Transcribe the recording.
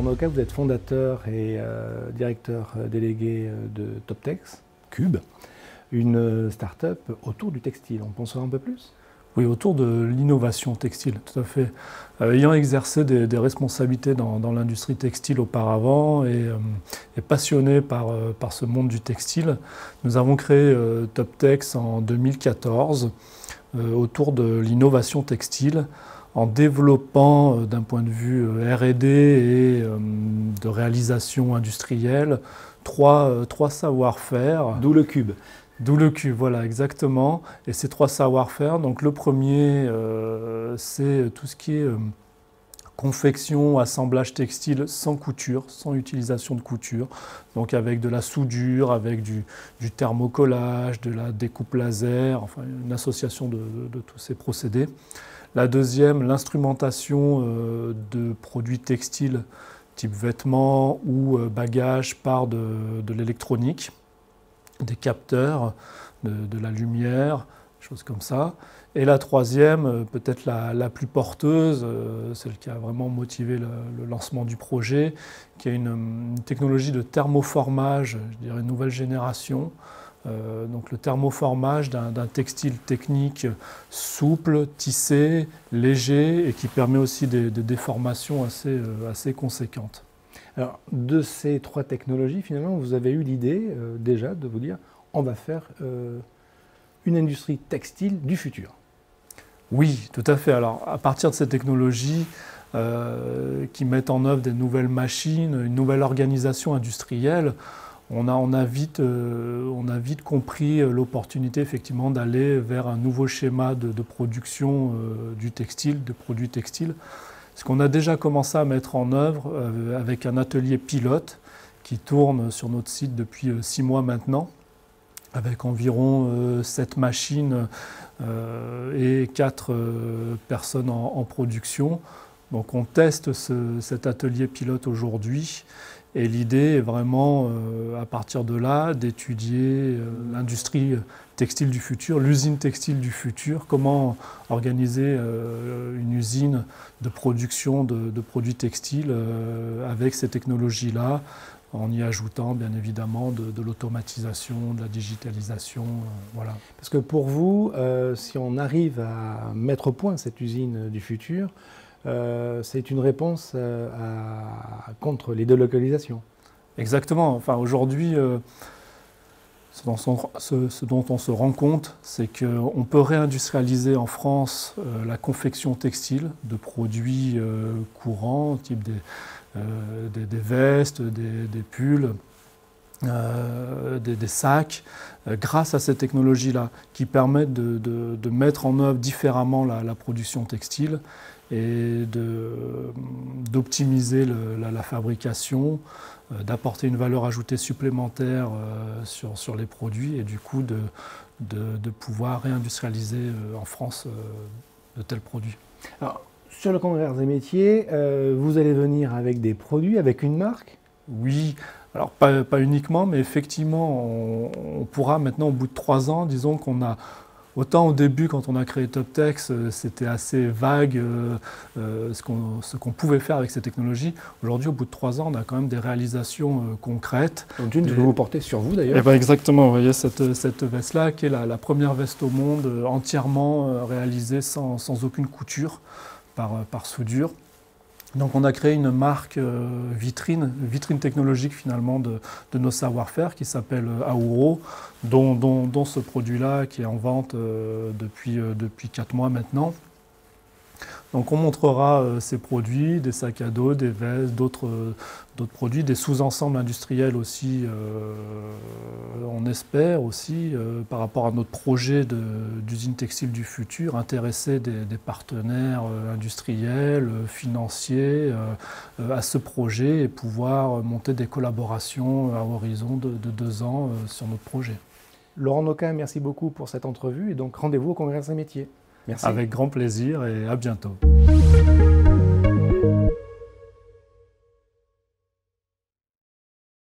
Oka, vous êtes fondateur et directeur délégué de Toptex, Cube, une start-up autour du textile. On peut en savoir un peu plus? Oui, autour de l'innovation textile, tout à fait. Ayant exercé des responsabilités dans l'industrie textile auparavant et passionné par ce monde du textile, nous avons créé Toptex en 2014 autour de l'innovation textile, en développant d'un point de vue R&D et de réalisation industrielle trois savoir-faire. D'où le Cube. D'où le Cube, voilà, exactement. Et ces trois savoir-faire, donc le premier, c'est tout ce qui est confection, assemblage textile sans couture, sans utilisation de couture, donc avec de la soudure, avec du thermocollage, de la découpe laser, enfin une association de tous ces procédés. La deuxième, l'instrumentation de produits textiles type vêtements ou bagages par de l'électronique, des capteurs, de la lumière, choses comme ça. Et la troisième, peut-être la plus porteuse, celle qui a vraiment motivé le lancement du projet, qui est une technologie de thermoformage, je dirais nouvelle génération. Donc le thermoformage d'un textile technique souple, tissé, léger et qui permet aussi des déformations assez conséquentes. Alors, de ces trois technologies, finalement, vous avez eu l'idée déjà de vous dire on va faire une industrie textile du futur. Oui, tout à fait. Alors, à partir de ces technologies qui mettent en œuvre des nouvelles machines, une nouvelle organisation industrielle, on a vite compris l'opportunité effectivement d'aller vers un nouveau schéma de production du textile, de produits textiles. Ce qu'on a déjà commencé à mettre en œuvre avec un atelier pilote qui tourne sur notre site depuis 6 mois maintenant, avec environ 7 machines et 4 personnes en production. Donc on teste cet atelier pilote aujourd'hui. Et l'idée est vraiment, à partir de là, d'étudier l'industrie textile du futur, l'usine textile du futur, comment organiser une usine de production de produits textiles avec ces technologies-là, en y ajoutant bien évidemment de l'automatisation, de la digitalisation, voilà. Parce que pour vous, si on arrive à mettre au point cette usine du futur, c'est une réponse contre les délocalisations. Exactement. Enfin, aujourd'hui, ce dont on se rend compte, c'est qu'on peut réindustrialiser en France la confection textile de produits courants, type des vestes, des pulls, des sacs, grâce à ces technologies-là qui permettent de mettre en œuvre différemment la production textile et d'optimiser la fabrication, d'apporter une valeur ajoutée supplémentaire sur les produits et du coup de pouvoir réindustrialiser en France de tels produits. Alors, sur le congrès Arts et Métiers, vous allez venir avec des produits, avec une marque? Oui, alors pas uniquement, mais effectivement, on pourra maintenant, au bout de 3 ans, disons qu'on a, autant au début, quand on a créé Toptex, c'était assez vague ce qu'on pouvait faire avec ces technologies. Aujourd'hui, au bout de 3 ans, on a quand même des réalisations concrètes. Donc une que vous portez sur vous d'ailleurs. Eh ben exactement, vous voyez cette veste-là, qui est la première veste au monde entièrement réalisée sans aucune couture, par soudure. Donc on a créé une marque vitrine technologique finalement de nos savoir-faire qui s'appelle Aouro, dont ce produit-là qui est en vente depuis 4 mois maintenant. Donc on montrera ces produits, des sacs à dos, des vestes, d'autres produits, des sous-ensembles industriels aussi, on espère aussi, par rapport à notre projet d'usine textile du futur, intéresser des partenaires industriels, financiers à ce projet et pouvoir monter des collaborations à horizon de 2 ans sur notre projet. Laurent Noquin, merci beaucoup pour cette entrevue et donc rendez-vous au Congrès Arts et Métiers. Merci. Avec grand plaisir et à bientôt.